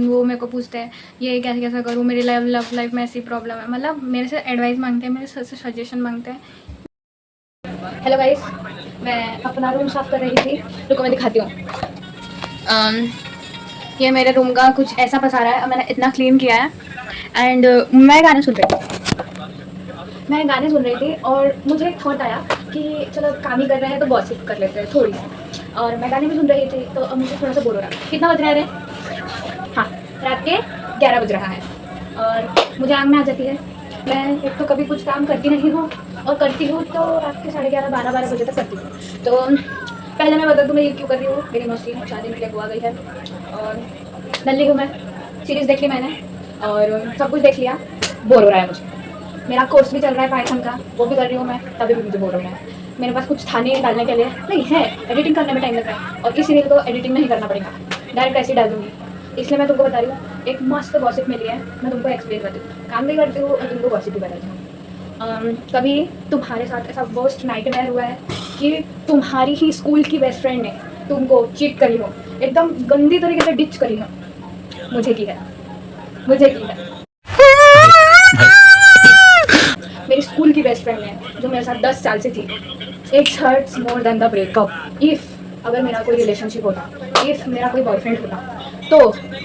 वो मेरे को पूछते हैं ये कैसे कैसा करूँ, मेरी लव लाइफ में ऐसी प्रॉब्लम है, मतलब मेरे से एडवाइस मांगते हैं, मेरे से सजेशन मांगते हैं। हेलो गाइस, मैं अपना रूम साफ़ कर रही थी, रुको मैं दिखाती हूँ। ये मेरे रूम का कुछ ऐसा पसारा है, मैंने इतना क्लीन किया है। एंड मैं गाने सुन रही थी और मुझे एक थॉट आया कि चलो काम ही कर रहे हैं तो गॉसिप कर लेते हैं थोड़ी सी। और मैं गाने भी सुन रही थी तो अब मुझे थोड़ा सा बोर हो रहा है। कितना बज रहा है रे? हाँ, रात के 11 बज रहा है और मुझे आग में आ जाती है। मैं एक तो कभी कुछ काम करती नहीं हूँ और करती हूँ तो रात के 11:30 12 बजे तक करती हूँ। तो पहले मैं बता दूँ मैं ये क्यों कर रही हूँ। मेरी मौसी शादी के लिए बुआ गई है और नल्ली हूँ मैं। सीरीज़ देख ली मैंने और सब कुछ देख लिया, बोर हो रहा है मुझे। मेरा कोर्स भी चल रहा है पाइथन का, वो भी कर रही हूँ मैं, तभी भी मुझे बोर हो रहा है। मेरे पास कुछ था नहीं डालने के लिए, नहीं है, एडिटिंग करने में टाइम लग रहा है और इस सीरियल को एडिटिंग नहीं करना पड़ेगा, डायरेक्ट ऐसे डाल दूँगी। इसलिए मैं तुमको बता रही हूँ, एक मस्त गॉसिप मिली है, मैं तुमको एक्सप्लेन करती हूँ। काम भी करती हूँ और तुमको गॉसिप भी बताती हूँ। कभी तुम्हारे साथ ऐसा वर्स्ट नाइटमेयर हुआ है कि तुम्हारी ही स्कूल की बेस्ट फ्रेंड ने तुमको चीट करी हो, एकदम गंदी तरीके से डिच करी हो? मुझे की है, मुझे की है। मेरी स्कूल की बेस्ट फ्रेंड है जो मेरे साथ 10 साल से थी। It hurts more than the breakup. If अगर मेरा कोई रिलेशनशिप होता, इफ़ मेरा कोई बॉयफ्रेंड होता तो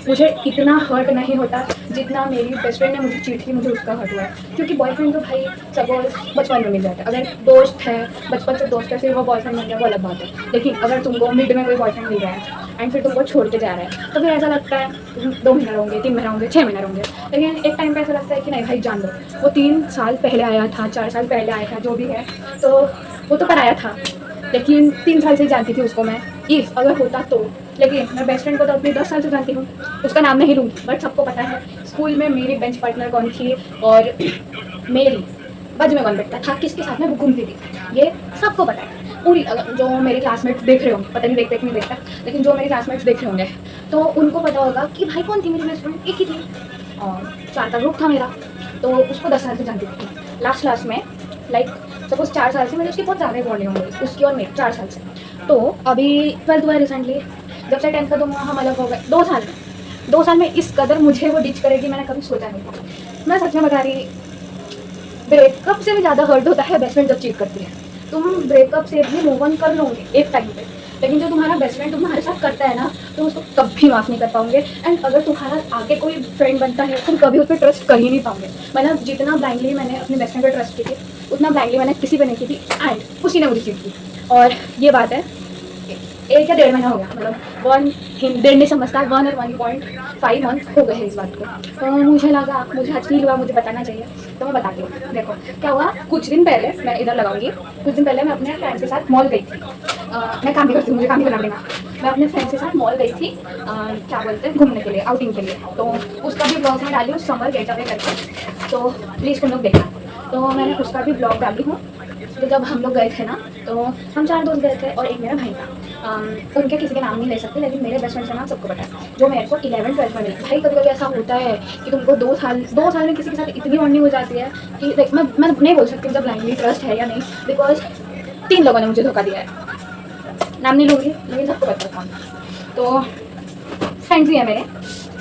मुझे इतना हर्ट नहीं होता जितना मेरी बेस्ट फ्रेंड ने मुझे चीट की, मुझे उसका हर्ट हुआ है। क्योंकि बॉयफ्रेंड तो भाई सपोज बचपन में मिल जाता है, अगर दोस्त है, बचपन से दोस्त है, फिर वो बॉयफ्रेंड बन गया, वो अलग बात है। लेकिन अगर तुमको मिड में कोई बॉयफ्रेंड मिल रहा है एंड फिर तुमको छोड़ के जा रहा है तो फिर ऐसा लगता है 2 महीने होंगे, 3 महीने होंगे, 6 महीने होंगे, लेकिन एक टाइम पे ऐसा लगता है कि नहीं भाई जान दो। वो 3 साल पहले आया था, 4 साल पहले आया था, जो भी है, तो वो तो पराया था, लेकिन 3 साल से ही जानती थी उसको मैं। इफ़ अगर होता तो, लेकिन मैं बेस्ट फ्रेंड को तो अपनी 10 साल से जानती हूँ, उसका नाम नहीं लूँगी, बट सबको पता है स्कूल में मेरी बेंच पार्टनर कौन थी और मेरी बाजू में कौन बैठता था, किसके साथ में वो घूमती थी, ये सबको पता है। पूरी जो मेरे क्लासमेट्स देख रहे होंगे, पता नहीं देखते कि नहीं देखता, लेकिन जो मेरे क्लासमेट्स देख रहे होंगे तो उनको पता होगा कि भाई कौन थी मेरी बेस्ट फ्रेंड, एक ही थी और 4 का ग्रुप था मेरा, तो उसको 10 साल से जानती थी। लास्ट में लाइक सपोज 4 साल से मैंने उसकी बहुत ज़्यादा बॉन्डिंग हो गई, उसकी और मेरी 4 साल से। तो अभी 12th हुआ रिसेंटली, जब से 10th खत्म हुआ हम अलग हो गए। 2 साल में इस कदर मुझे वो डिच करेगी मैंने कभी सोचा नहीं था। मैं सच में बता रही, ब्रेकअप से भी ज़्यादा हर्ट होता है बेस्ट फ्रेंड जब चीट करती है। तुम ब्रेकअप से भी मूव ऑन कर लोगे एक टाइम पे, लेकिन जो तुम्हारा बेस्ट फ्रेंड तुम्हारे साथ करता है ना, तुम उसको कभी माफ़ नहीं कर पाओगे। एंड अगर तुम्हारा आगे कोई फ्रेंड बनता है तुम कभी उस पर ट्रस्ट कर ही नहीं पाओगे। मतलब जितना ब्लाइंडली मैंने अपने बेस्ट फ्रेंड पर ट्रस्ट की थी उतना ब्लाइंडली मैंने किसी पर नहीं की थी, एंड उसी ने मुझे चीट की। और ये बात है 1 या 1.5 महीना हो गया, मतलब 1 डेढ़ नहीं समझता, 1 और 1.5 मंथ हो गए हैं इस बात को। तो मुझे लगा, मुझे आज फील हुआ मुझे बताना चाहिए, तो मैं बताती हूँ। देखो क्या हुआ, कुछ दिन पहले मैं इधर लगाऊंगी, कुछ दिन पहले मैं अपने फ्रेंड्स के साथ मॉल गई थी। मैं काम भी करती हूँ, मुझे काम भी करना पड़ेगा। मैं अपने फ्रेंड्स के साथ मॉल गई थी, क्या बोलते हैं, घूमने के लिए, आउटिंग के लिए। तो उसका भी ब्लॉग मैं डाली हूँ, समर गेट अवे करके, तो प्लीज़ तुम लोग देखना। तो मैंने उसका भी ब्लॉग डाली हूँ। तो जब हम लोग गए थे ना, तो हम 4 दोस्त गए थे और एक मेरा भाई था। उनके किसी के नाम नहीं ले सकते, लेकिन मेरे बेस्ट फ्रेंड का नाम सबको पता है, जो मेरे को 11th-12th में मिली। भाई कभी कभी ऐसा होता है कि तुमको 2 साल में किसी के साथ इतनी बॉन्डिंग हो जाती है कि देख मैं नहीं बोल सकती जब ब्लाइंडली ट्रस्ट है या नहीं, बिकॉज 3 लोगों ने मुझे धोखा दिया है, नाम नहीं लूँगी लेकिन सबको पता है कौन। तो फ्रेंड्स ही है मेरे,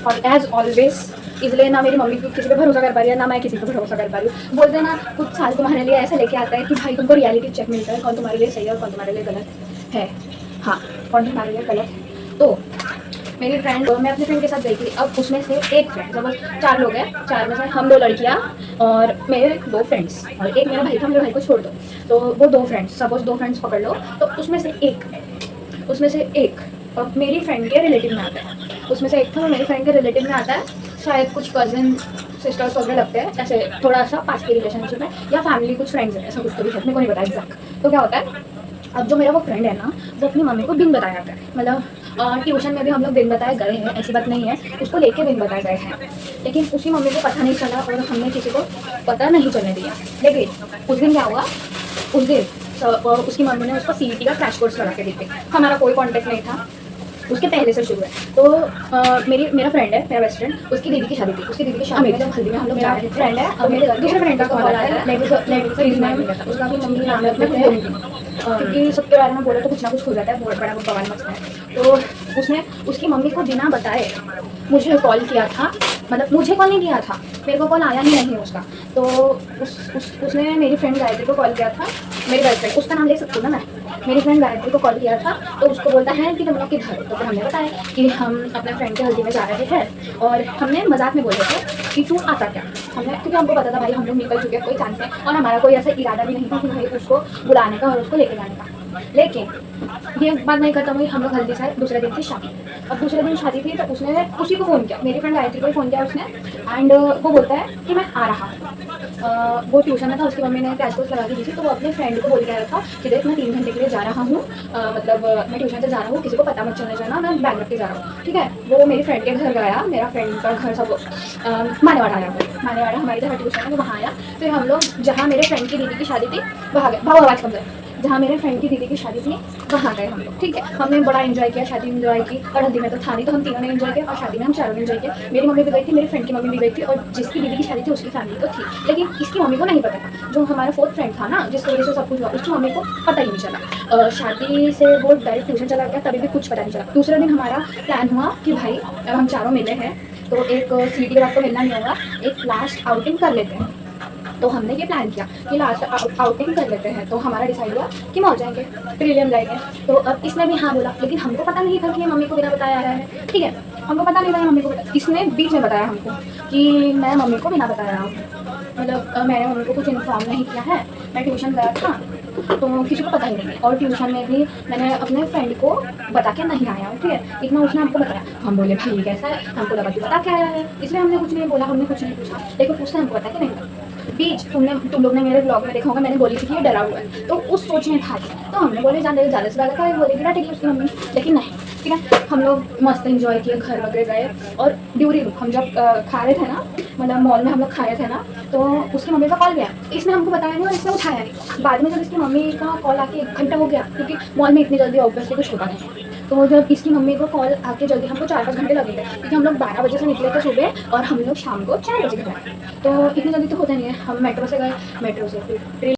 और एज ऑलवेज इसलिए ना मेरी मम्मी किसी पे भरोसा कर पा रही है, ना मैं किसी पे भरोसा कर पा रही हूँ। बोलते हैं ना कुछ साल तुम्हारे लिए ऐसा लेके आता है कि भाई तुमको रियलिटी चेक मिलता है कौन तुम्हारे लिए सही है और कौन तुम्हारे लिए गलत है। हाँ, कौन तुम्हारे लिए गलत है। तो मेरी फ्रेंड, मैं अपनी फ्रेंड के साथ गई थी। अब उसमें से एक फ्रेंड, जब 4 लोग हैं, 4 में से हम 2 लड़कियाँ और मेरे 2 फ्रेंड्स और एक मेरा भाई था, मेरे भाई को छोड़ दो। तो वो 2 फ्रेंड्स, सपोज 2 फ्रेंड्स पकड़ लो, तो उसमें से एक मेरी फ्रेंड के रिलेटिव में आता है। उसमें से एक था वो मेरी फ्रेंड के रिलेटिव में आता है, शायद कुछ कज़न सिस्टर्स वगैरह लगते हैं, ऐसे थोड़ा सा पास के रिलेशनशिप में, या फैमिली कुछ फ्रेंड्स हैं, ऐसा कुछ तो भी है, मेरे को नहीं पता एग्जैक्ट। तो क्या होता है, अब जो मेरा वो फ्रेंड है ना, वो अपनी मम्मी को दिन बताया जाता है, मतलब ट्यूशन में भी हम लोग दिन बताए गए हैं, ऐसी बात नहीं है, उसको लेके दिन बताए गए हैं, लेकिन उसकी मम्मी को पता नहीं चला और हमने किसी को पता नहीं चलने दिया। लेकिन उस दिन क्या हुआ, उस दिन उसकी मम्मी ने उसको सीईटी का क्रैश कोर्स लगा के दी थी। हमारा कोई कॉन्टेक्ट नहीं था, उसके पहले से शुरू है। तो मेरा फ्रेंड है, मेरा बेस्ट फ्रेंड, उसकी दीदी की शादी थी। उसकी दीदी की शादी में जब हल्दी में हम लोग जा रहे थे, फ्रेंड है और मेरे दूसरे फ्रेंड का कॉल आया, उसका भी मम्मी नाम है, क्योंकि सबके बारे में बोलो तो कुछ ना कुछ हो जाता है, बहुत बड़ा बवाल मचता है। तो उसने उसकी मम्मी को बिना बताए मुझे कॉल किया था, मतलब मुझे कॉल नहीं किया था, मेरे को कॉल आया ही नहीं उसका। तो उसने मेरी फ्रेंड गायत्री को कॉल किया था, मेरी गर्लफ्रेंड, उसका नाम ले सकती हूँ ना मैं, मेरी फ्रेंड गायत्री को कॉल किया था। तो उसको बोलता है कि तुम लोग किधर हो, तो फिर हमने बताया कि हम अपने फ्रेंड के हल्दी में जा रहे थे और हमने मजाक में बोल रहे थे कि तू आता क्या। हमने, क्योंकि हमको पता था भाई हम लोग निकल चुके हैं, कोई चांस है, और हमारा कोई ऐसा इरादा भी नहीं था कि भाई उसको बुलाने का और उसको लेके जाने का। लेकिन ये बात नहीं खत्म हुई, हम लोग हल्दी से दूसरे दिन थी शादी। अब दूसरे दिन शादी थी तो उसने उसी को फ़ोन किया, मेरी फ्रेंड गायत्री को ही फ़ोन किया उसने। एंड वो बोलता है कि मैं आ रहा हूँ। वो ट्यूशन में था, उसकी मम्मी ने कैश कोर्स लगा के दी थी, तो वो अपने फ्रेंड को बोल के आया था कि देख मैं 3 घंटे के लिए जा रहा हूँ, मतलब मैं ट्यूशन से जा रहा हूँ, किसी को पता मत चलने जाना, मैं बैग रख के जा रहा हूँ, ठीक है। वो मेरी फ्रेंड के घर गया, मेरा फ्रेंड का घर सब मानेवाड़ा आया, मानेवाड़ा हमारी जहाँ ट्यूशन है वो वहाँ आया। फिर हम लोग जहाँ मेरे फ्रेंड की दीदी की शादी थी वहाँ गए, भाव आवाज़ कम गए, जहाँ मेरे फ्रेंड की दीदी की शादी थी वहाँ गए हम लोग, ठीक है। हमने बड़ा एंजॉय किया, शादी में एंजॉय की, और हल्दी में तो था नहीं, तो हम तीनों ने एंजॉय किया, और शादी में हम चारों ने एंजॉय किया। मेरी मम्मी भी गई थी, मेरी फ्रेंड की मम्मी भी गई थी, और जिसकी दीदी की शादी थी उसकी फैमिली तो थी, लेकिन इसकी मम्मी को नहीं पता था। जो हमारा फोर्थ फ्रेंड था ना, जिसकी वजह से सब कुछ हुआ, उसकी मम्मी को पता ही नहीं चला। शादी से वो डायरेक्ट ट्यूशन चला गया, तभी भी कुछ पता नहीं चला। दूसरे दिन हमारा प्लान हुआ कि भाई अब हम चारों मिले हैं तो एक सीटी के बाद तो मिलना नहीं होगा, एक लास्ट आउटिंग कर लेते हैं। तो हमने ये प्लान किया कि लास्ट आउटिंग कर लेते हैं। तो हमारा डिसाइड हुआ कि मॉल जाएंगे, ट्रिलियम जाएंगे। तो अब इसने भी हाँ बोला, लेकिन हमको पता नहीं था कि ये मम्मी को बिना बताया आया है, ठीक है। हमको पता नहीं था मम्मी को, इसने बीच में बताया हमको कि मैं मम्मी को बिना बताया हूँ, मतलब मैंने मम्मी को कुछ इन्फॉर्म नहीं किया है, मैं ट्यूशन गया था तो किसी को पता ही नहीं है, और ट्यूशन में भी मैंने अपने फ्रेंड को बता के नहीं आया हूँ, ठीक है। इतना उसने हमको बताया। हम बोले भाई कैसा है, हमको लगा कि बता के आया है, इसलिए हमने कुछ नहीं बोला, हमने कुछ नहीं पूछा, लेकिन उसने हमको बता के नहीं बताया। बीच तुम लोग ने मेरे ब्लॉग में देखा होगा, मैंने बोली थी कि ये डरा हुआ है, तो उस सोच में था। तो हमने बोले ज़्यादा से ज़्यादा क्या बोलेगी ना, ठीक है उसकी मम्मी, लेकिन नहीं, ठीक है। हम लोग मस्त एंजॉय किए, घर वगैरह गए, और ड्यूरिंग हम जब खा रहे थे ना, मतलब मॉल में हम लोग खा रहे थे ना, तो उसकी मम्मी का कॉल गया, इसने हमको बताया नहीं और इसने उठाया नहीं। बाद में जब इसकी मम्मी का कॉल आके 1 घंटा हो गया, क्योंकि मॉल में इतनी जल्दी ऑब्वियसली कुछ होता नहीं, तो जब इसकी मम्मी को कॉल आके जल्दी, हमको 4-5 घंटे लगे थे, क्योंकि हम लोग 12 बजे से निकले थे सुबह, और हम लोग शाम को 4 बजे घर आए। तो इतनी जल्दी तो होता नहीं है, हम मेट्रो से गए, मेट्रो से फिर ट्रेन,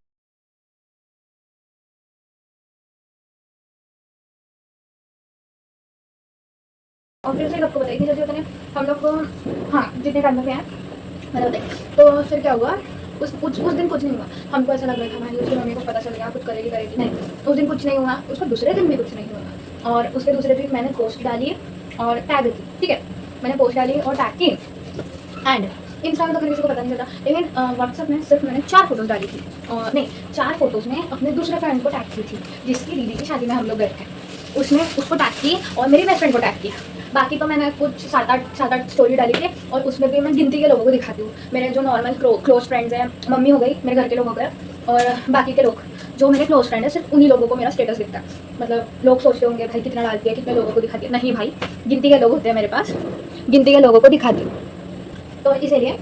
और फिर से आपको बताइए इतनी जल्दी होता नहीं। हम लोग को हाँ जितने टाइम में हैं मैंने बताई। तो फिर क्या हुआ, उस दिन कुछ नहीं हुआ। हमको ऐसा लग रहा था भाई उसकी मम्मी को पता चल गया, कुछ करेगी नहीं, उस दिन कुछ नहीं हुआ। उसको दूसरे दिन भी कुछ नहीं हुआ, और उसके दूसरे दिन मैंने पोस्ट डाली और टैग की, ठीक है। मैंने पोस्ट डाली और टैग की, एंड इंस्टा में तो किसी को पता नहीं चलता, लेकिन व्हाट्सएप में सिर्फ मैंने 4 फोटोज़ डाली थी, और नहीं 4 फोटोज़ में अपने दूसरे फ्रेंड को टैग की थी, जिसकी दीदी की शादी में हम लोग गए थे। उसने उसको टैग की और मेरी बेस्ट फ्रेंड को टैग किया। बाकी तो मैंने कुछ 7-8 स्टोरी डाली थी, और उसमें भी मैं गिनती के लोगों को दिखाती हूँ। मेरे जो नॉर्मल क्लोज फ्रेंड्स हैं, मम्मी हो गई, मेरे घर के लोग हो गए, और बाकी के लोग जो मेरे क्लोज फ्रेंड है, सिर्फ उन्हीं लोगों को मेरा स्टेटस दिखता है। मतलब लोग सोचते होंगे भाई कितना डालती है, कितने लोगों को दिखाती है, नहीं भाई, गिनती के लोग होते हैं मेरे पास, गिनती के लोगों को दिखाती हूँ। तो इसीलिए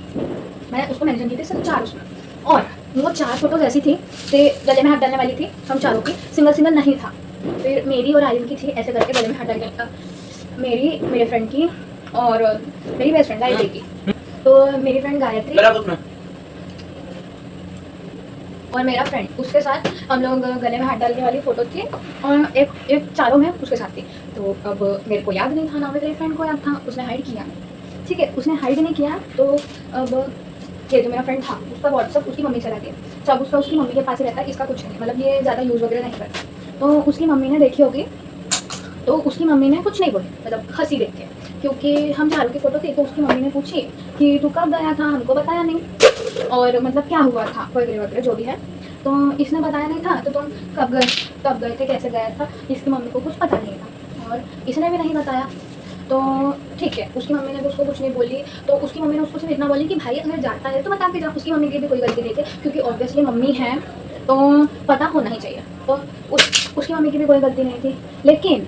मैंने उसको मेंशन की थी सिर्फ 4 उसमें, और वो 4 फोटोज़ ऐसी थी कि गले में हाथ डालने वाली थी, हम चारों की, सिंगल नहीं था। फिर मेरी और आर्यन की थी, ऐसे करके गले में हाथ डालने का, मेरी, मेरे फ्रेंड की, और मेरी बेस्ट फ्रेंड गायत्री की। तो मेरी फ्रेंड गायत्री और मेरा फ्रेंड, उसके साथ हम लोग गले में हाथ डालने वाली फ़ोटो थी, और एक चारों में उसके साथ थी। तो अब मेरे को याद नहीं था ना, मेरे फ्रेंड को याद था, उसने हाइड किया, ठीक है, उसने हाइड नहीं किया। तो अब ये जो मेरा फ्रेंड था, उसका व्हाट्सअप उसकी मम्मी चला गया, सब उसका उसकी मम्मी के पास ही रहता है, इसका कुछ नहीं, मतलब ये ज़्यादा यूज़ वगैरह नहीं करता। तो उसकी मम्मी ने देखी होगी, तो उसकी मम्मी ने कुछ नहीं बोली, मतलब हंसी देख के, क्योंकि हम चारों की फ़ोटो थी। तो उसकी मम्मी ने पूछी कि तू कब गया था, हमको बताया नहीं, और मतलब क्या हुआ था वगैरह वगैरह जो भी है। तो इसने बताया नहीं था, तो तुम कब गए थे, कैसे गया था, इसकी मम्मी को कुछ पता नहीं था, और इसने भी नहीं बताया। तो ठीक है, उसकी मम्मी ने भी उसको कुछ नहीं बोली। तो उसकी मम्मी ने उसको सिर्फ इतना बोली कि भाई अगर जाता है तो बता के जा। उसकी मम्मी की भी कोई गलती नहीं थी, क्योंकि ऑब्वियसली मम्मी है तो पता होना ही चाहिए। तो उसकी मम्मी की भी कोई गलती नहीं थी, लेकिन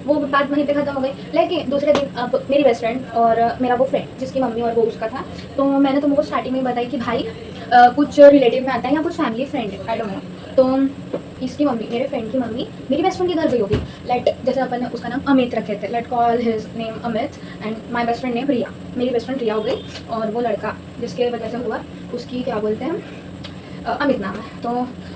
वो बात वहीं पे ख़त्म हो गई। लेकिन दूसरे दिन अब मेरी बेस्ट फ्रेंड और मेरा वो फ्रेंड जिसकी मम्मी और वो उसका था, तो मैंने तुमको स्टार्टिंग में बताई कि भाई कुछ रिलेटिव में आता है या कुछ फैमिली फ्रेंड है, आई डोंट नो। तो इसकी मम्मी, मेरे फ्रेंड की मम्मी मेरी बेस्ट फ्रेंड के घर गई होगी। लेट, जैसे अपन ने उसका नाम अमित रखे थे, let call his name Amit, and my best friend name Riya. मेरी बेस्ट फ्रेंड रिया हो गई, और वो लड़का जिसके वजह से हुआ उसकी क्या बोलते हैं, अमित नाम है। तो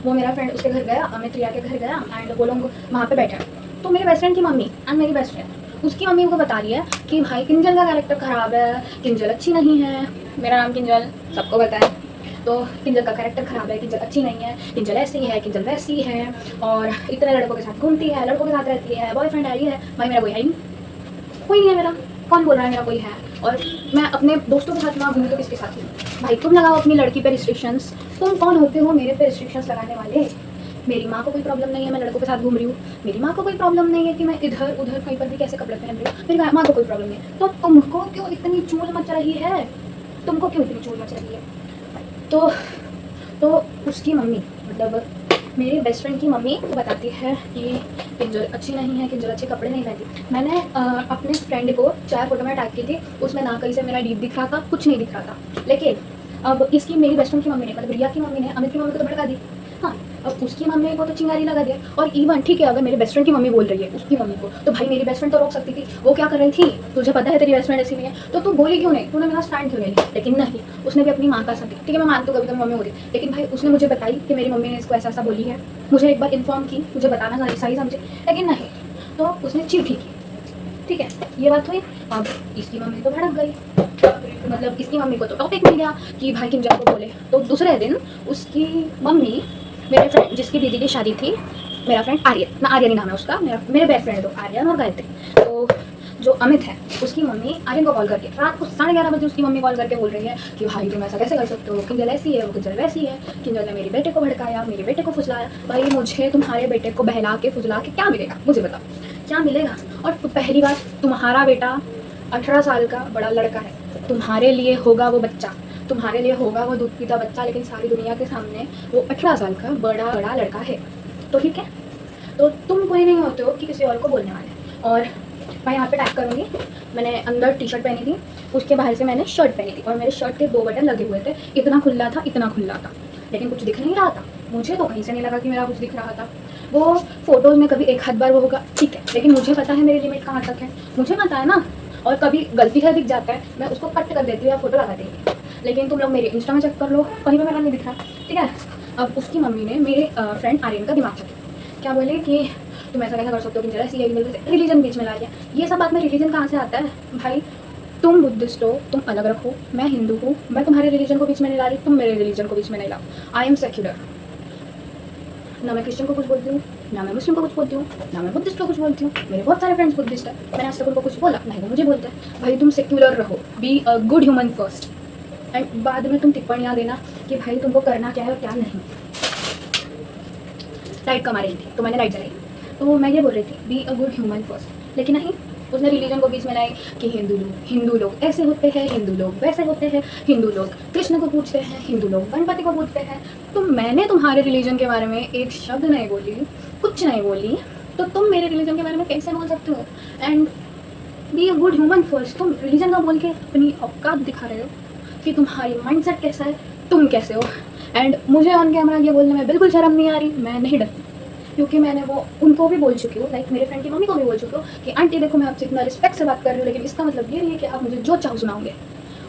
वो मेरा फ्रेंड उसके घर गया, अमित रिया के घर गया एंड वो लोग वहाँ पे बैठे। तो मेरे बेस्ट फ्रेंड की मम्मी एंड मेरी बेस्ट फ्रेंड उसकी मम्मी को बता रही है कि भाई किंजल का कैरेक्टर ख़राब है, किंजल अच्छी नहीं है। मेरा नाम किंजल सबको पता है। तो किंजल का कैरेक्टर ख़राब है, किंजल अच्छी नहीं है, किंजल ऐसी है, किंजल वैसी है और इतने लड़कों के साथ घूमती है, लड़कों के साथ रहती है, बॉयफ्रेंड है, ये है। भाई मेरा कोई है ही नहीं, कोई नहीं है मेरा। कौन बोल रहा है मेरा कोई है? और मैं अपने दोस्तों के साथ ना घूमूँ तो किसके साथ घूमूँ? भाई तुम लगाओ अपनी लड़की पे रिस्ट्रिक्शंस। तुम कौन होते हो मेरे पे रिस्ट्रिक्शंस लगाने वाले? मेरी माँ को कोई प्रॉब्लम नहीं है मैं लड़कों के साथ घूम रही हूँ, मेरी माँ को कोई प्रॉब्लम नहीं है कि मैं इधर उधर कहीं पर भी कैसे कपड़े पहन रही हूँ, मेरी माँ को कोई प्रॉब्लम नहीं है। तो तुमको क्यों इतनी चूल मच रही है? तुमको क्यों इतनी चूल मच रही है? तो उसकी मम्मी मतलब मेरी बेस्ट फ्रेंड की मम्मी बताती है कि किंजल अच्छी नहीं है, किंजल अच्छे कपड़े नहीं पहनती। मैंने अपने फ्रेंड को चाय फोटो में टैग की थी, उसमें ना कहीं से मेरा डीप दिख रहा था, कुछ नहीं दिख रहा था। लेकिन अब इसकी मेरी बेस्ट फ्रेंड की मम्मी ने मतलब रिया की मम्मी ने अमित की मम्मी को तो भड़का दी। हाँ, अब उसकी मम्मी को तो चिंगारी लगा दिया। और इवन ठीक है अगर मेरी बेस्ट फ्रेंड की मम्मी बोल रही है उसकी मम्मी को, तो भाई मेरी बेस्ट फ्रेंड तो रोक सकती थी। वो क्या कर रही थी? तुझे पता है तेरी बेस्ट फ्रेंड ऐसी नहीं है, तो तू बोली क्यों नहीं? तूने मेरा स्टैंड क्यों नहीं लिया? लेकिन नहीं, उसने भी अपनी माँ का साथ दिया। ठीक है मैं मानती हूँ कभी कभी मम्मी होती, लेकिन भाई उसने मुझे बताई कि मेरी मम्मी ने इसको ऐसा ऐसा बोली है, मुझे एक बार इन्फॉर्म की, मुझे बताना सही समझे। लेकिन नहीं, तो उसने चिट्ठी की। ठीक है ये बात हुई। अब इसकी मम्मी तो भड़क गई, मतलब इसकी मम्मी को तो टॉपिक मिल गया कि भाई किंजल को बोले। तो दूसरे दिन उसकी मम्मी मेरे फ्रेंड जिसकी दीदी की शादी थी, मेरा फ्रेंड आर्यन ना, आर्यन ही नाम है उसका, मेरे बेस्ट फ्रेंड तो आर्यन और गायत्री। तो जो अमित है उसकी मम्मी आर्यन को कॉल करके रात को 11:30 बजे उसकी मम्मी कॉल करके बोल रही है कि भाई तुम ऐसा कैसे कर सकते हो, किंजल ऐसी है, वो किंजल वैसी है, किंजल ने मेरे बेटे को भड़काया, मेरे बेटे को फुसलाया। भाई मुझे तुम्हारे बेटे को बहला के फुसला के क्या मिलेगा? मुझे बताओ क्या मिलेगा? और पहली बात, तुम्हारा बेटा 18 साल का बड़ा लड़का है, तुम्हारे लिए होगा वो बच्चा, तुम्हारे लिए होगा वो दूध पीता बच्चा, लेकिन सारी दुनिया के सामने वो 18 साल का बड़ा बड़ा लड़का है। तो ठीक है, तो तुम कोई नहीं होते हो कि किसी और को बोलने वाले। और मैं यहाँ पे टैग करूँगी, मैंने अंदर टी शर्ट पहनी थी, उसके बाहर से मैंने शर्ट पहनी थी और मेरे शर्ट के 2 बटन लगे हुए थे। इतना खुला था, इतना खुला था, लेकिन कुछ दिख नहीं रहा था। मुझे तो कहीं से नहीं लगा कि मेरा कुछ दिख रहा था। वो फोटोज़ में कभी एक हाथ बार वो होगा ठीक है, लेकिन मुझे पता है मेरी लिमिट कहाँ तक है, मुझे पता है ना। और कभी गलती से दिख जाता है, मैं उसको कट कर देती हूँ या फोटो लगा देती हूँ। लेकिन तुम लोग मेरे इंस्टा में चेक कर लो, कहीं पर मेरा नहीं दिख रहा। ठीक है, अब उसकी मम्मी ने मेरे फ्रेंड आर्यन का दिमाग चला। क्या बोले कि तुम ऐसा कैसा कर सकते हो, कि जरा सी रिलीजन बीच में ला दिया। ये सब बात में रिलीजन कहाँ से आता है भाई? तुम बुद्धिस्ट हो, तुम अलग रखो, मैं हिंदू हूँ, मैं तुम्हारे रिलीजन को बीच में नहीं ला रही, तुम मेरे रिलीजन को बीच में नहीं लाओ। आई एम सेक्युलर, ना मैं क्रिश्चियन को कुछ बोलती हूँ, ना मैं मुस्लिम को कुछ बोलती हूँ, ना मैं बुद्धिस्ट को कुछ बोलती हूँ। मेरे बहुत सारे फ्रेंड्स बुद्धिस्ट है, मैंने आज तक उनको कुछ बोला नहीं, वो मुझे बोलते हैं भाई तुम सेक्युलर रहो, be a good human first, and बाद में तुम टिप्पणियाँ देना कि भाई तुमको करना क्या है और क्या नहीं। लाइट कम आ रही थी तो मैंने लाइट जलाई, तो मैं ये बोल रही थी be a good human first. लेकिन नहीं, उसने रिलीजन को बीच में लाई कि हिंदू लोग ऐसे होते हैं, हिंदू लोग वैसे होते हैं, हिंदू लोग कृष्ण को पूछते हैं, हिंदू लोग गणपति को पूछते हैं। तो मैंने तुम्हारे रिलीजन के बारे में एक शब्द नहीं बोली, कुछ नहीं बोली, तो तुम मेरे रिलीजन के बारे में कैसे बोल सकते हो? And be a good human first, तुम रिलीजन का बोल के अपनी औकात दिखा रहे हो कि तुम्हारी माइंडसेट कैसा है, तुम कैसे हो। एंड मुझे ऑन कैमरा ये बोलने में बिल्कुल शर्म नहीं आ रही, मैं नहीं डरती, क्योंकि मैंने वो उनको भी बोल चुकी हूँ, लाइक मेरे फ्रेंड की मम्मी को भी बोल चुकी हूँ कि आंटी देखो मैं आपसे इतना रिस्पेक्ट से बात कर रही हूँ, लेकिन इसका मतलब ये नहीं है कि आप मुझे जो चाहो सुनाओगे,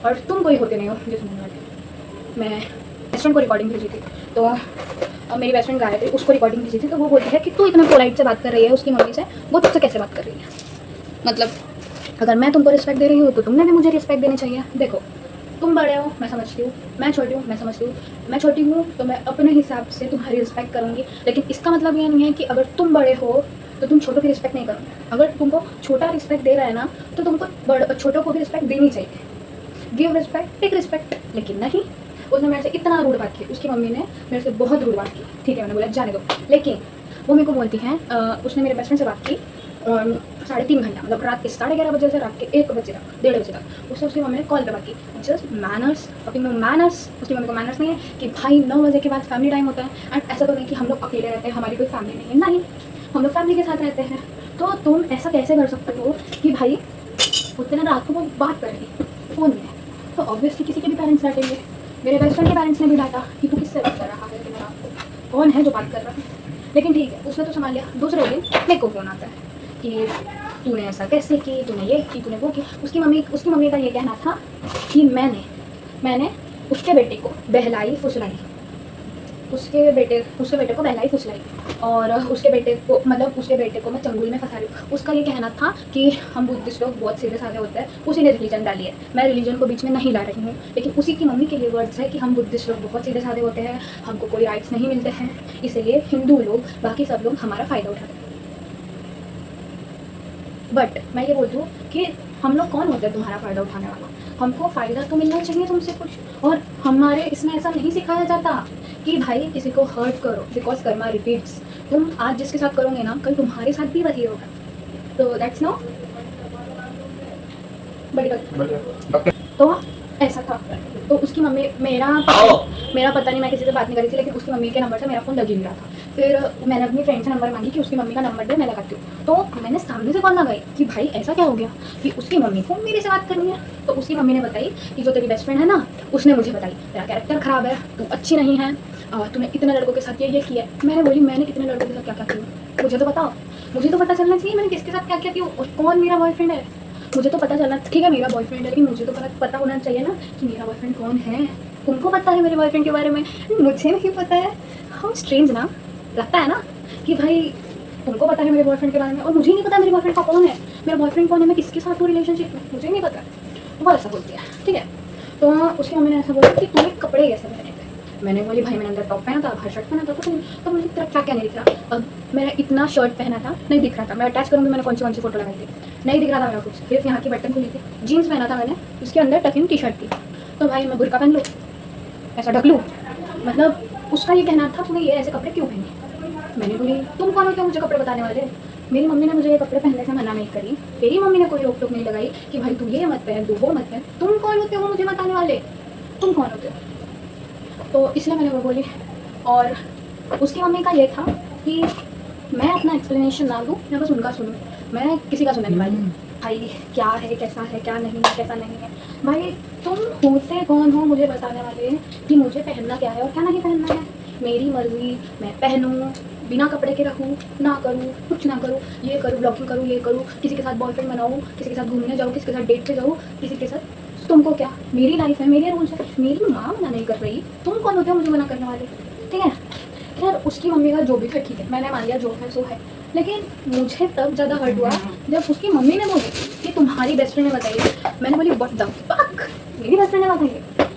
और तुम कोई होते नहीं हो जो सुनने वाले। मैं बेस्ट फ्रेंड को रिकॉर्डिंग भेजी थी, तो मेरी बेस्ट फ्रेंड गायत्री उसको रिकॉर्डिंग भेजी थी, तो वो बोलती है कि तू इतना पोलाइट से बात कर रही है उसकी मम्मी से, वो तुझसे कैसे बात कर रही है? मतलब अगर मैं तुमको रिस्पेक्ट दे रही हूँ तो तुमने भी मुझे रिस्पेक्ट देनी चाहिए। देखो तुम बड़े हो, मैं समझती हूँ, मैं छोटी हूँ, मैं समझती हूँ, मैं छोटी हूँ तो मैं अपने हिसाब से तुम्हारी रिस्पेक्ट करूँगी, लेकिन इसका मतलब ये नहीं है कि अगर तुम बड़े हो तो तुम छोटों की रिस्पेक्ट नहीं करोगे। अगर तुमको छोटा रिस्पेक्ट दे रहा है ना, तो तुमको छोटों को भी रिस्पेक्ट देनी चाहिए। Give respect, take respect. लेकिन नहीं, उसने मेरे से इतना रूड बात की, उसकी मम्मी ने मेरे से बहुत रूड बात की। ठीक है, मैंने बोला जाने दो, लेकिन वो मेरे को बोलती हैं उसने मेरे बेस्ट फ्रेंड से बात की 3.5 घंटा, मतलब रात के 11:30 बजे से रात के 1 बजे तक, 1:30 बजे तक। उससे उसकी मम्मी ने कॉल पे बात की। Just manners, fucking no manners. उसकी मम्मी को मैनर्स नहीं है कि भाई 9 बजे के बाद फैमिली टाइम होता है। एंड ऐसा तो नहीं कि हम लोग अकेले रहते हैं, हमारी कोई फैमिली नहीं है, नहीं, हम लोग फैमिली के साथ रहते हैं। तो तुम ऐसा कैसे कर सकते हो कि भाई उतने रात को वो बात कर रही फ़ोन में, तो ऑब्वियसली किसी के भी पेरेंट्स डांटेंगे। मेरे बेस्ट फ्रेंड के पेरेंट्स ने भी डांटा कि तू किससे बात कर रहा है, कि मेरा कौन है जो बात कर रहा है। लेकिन ठीक है, उसने तो संभाल लिया। दूसरे दिन मेरे को फ़ोन आता है कि तूने ऐसा कैसे की, तूने ये की, तूने वो की। उसकी मम्मी का ये कहना था कि मैंने उसके बेटे को बहलाई फुसलाई। उसके बेटे को बहलाई फुसलाई, और उसके बेटे को मैं चंगुल में फंसा रही हूँ। उसका ये कहना था कि हम बुद्धिस्ट लोग बहुत सीधे साधे होते हैं, उसी ने रिलीजन डाली है। मैं रिलीजन को बीच में नहीं ला रही हूँ, लेकिन उसी की मम्मी के ये वर्ड्स है कि हम बुद्धिस्ट लोग बहुत सीधे साधे होते हैं, हमको कोई राइट्स नहीं मिलते हैं, इसलिए हिंदू लोग बाकी सब लोग हमारा फ़ायदा उठाते हैं। बट मैं ये बोलती हूँ कि हम लोग कौन होते हैं तुम्हारा फ़ायदा उठाने वाला? हमको फ़ायदा तो मिलना चाहिए तुमसे कुछ, और हमारे इसमें ऐसा नहीं सिखाया जाता कि भाई किसी को हर्ट करो, बिकॉज कर्मा रिपीट्स। तुम आज जिसके साथ करोगे ना, कल तुम्हारे साथ भी वही होगा। तो दैट्स नो बड़ी बात। तो ऐसा था। तो उसकी मम्मी मेरा पता नहीं, मैं किसी से बात नहीं करी थी, लेकिन उसकी मम्मी के नंबर से मेरा फ़ोन लग ही नहीं रहा था। फिर मैंने अपनी फ्रेंड से नंबर मांगी कि उसकी मम्मी का नंबर दे, मैं लगाती हूँ। तो मैंने सामने से कॉल लगाई कि भाई ऐसा क्या हो गया कि उसकी मम्मी को मेरे से बात करनी है। तो उसकी मम्मी ने बताई कि जो तेरी बेस्ट फ्रेंड है ना, उसने मुझे बताई तेरा कैरेक्टर ख़राब है, तू अच्छी नहीं है, तूने इतने लड़कों के साथ ये किया है। मैंने बोली मैंने कितने लड़कों के साथ क्या क्या किया, मुझे तो बताओ, मुझे तो पता चलना चाहिए मैंने किसके साथ क्या क्या किया और कौन मेरा बॉयफ्रेंड है। मुझे तो पता चलना, ठीक है मेरा बॉयफ्रेंड है, लेकिन मुझे तो पता होना चाहिए ना कि मेरा बॉयफ्रेंड कौन है। उनको पता है मेरे बॉयफ्रेंड के बारे में, मुझे नहीं पता है। हाउ स्ट्रेंज ना लगता है ना कि भाई उनको पता है मेरे बॉयफ्रेंड के बारे में और मुझे नहीं पता मेरे बॉयफ्रेंड का कौन है, मेरा बॉयफ्रेंड कौन है, मैं किसके साथ हूँ रिलेशनशिप में, मुझे नहीं पता। तो वो ऐसा बोलती है, ठीक है। तो उसकी मम्मी ने ऐसा बोला कि तुम्हें कपड़े कैसे पहने थे। मैंने बोली भाई मैंने अंदर टॉप पहना था, बाहर शर्ट पहना था, कुछ नहीं। तो मुझे तेरा क्या क्या नहीं दिख रहा। अब मैंने इतना शर्ट पहना था, नहीं दिख रहा था। मैं अटैच करूँगी मैंने कौन सी फोटो लगाई थी, नहीं दिख रहा था मेरा कुछ। सिर्फ यहाँ की बटन खुली थी, जीन्स पहना था मैंने, उसके अंदर टकिंग टी शर्ट थी। तो भाई मैं बुर्का पहन लूँ, ऐसा ढक लूँ, मतलब उसका ये कहना था तुम्हें ये ऐसे कपड़े क्यों पहने। मैंने बोली तुम कौन हो मुझे कपड़े बताने वाले। मेरी मम्मी ने मुझे ये कपड़े पहनने से मना नहीं करी, तेरी मम्मी ने कोई रोक टोक नहीं लगाई कि भाई तू ये मत पहन, तू वो मत पहन। तुम कौन होते हो मुझे बताने वाले, तुम कौन होते हो। तो इसलिए मैंने वो बोली। और उसकी मम्मी का ये था कि मैं अपना एक्सप्लेनेशन ना दूँ, मैं बस उनका सुनूँ, मैं किसी का सुनने नहीं वाली। भाई क्या है, कैसा है, क्या नहीं है, कैसा नहीं है। भाई तुम होते कौन हो मुझे बताने वाले कि मुझे पहनना क्या है और क्या नहीं पहनना है। मेरी मर्ज़ी, मैं पहनूँ, बिना कपड़े के रहूँ, ना करूँ, कुछ ना करूँ, ये करूँ, ब्लॉगिंग करूँ, ये करूँ, किसी के साथ बॉयफ्रेंड बनाऊँ, किसी के साथ घूमने जाऊँ, किसी के साथ डेट पे जाऊँ, किसी के साथ। तुमको क्या, मेरी लाइफ है, मेरे रूल्स है, मेरी माँ मना नहीं कर रही, तुम कौन होते हो मुझे मना करने वाले, ठीक है। खैर उसकी मम्मी का जो भी था ठीक है, मैंने मान लिया जो है सो है। लेकिन मुझे तब ज़्यादा हर्ट हुआ जब उसकी मम्मी ने बोली कि तुम्हारी बेस्ट फ्रेंड ने बताई। मैंने बोली व्हाट द फक, मेरी बेस्ट फ्रेंड ने बताई,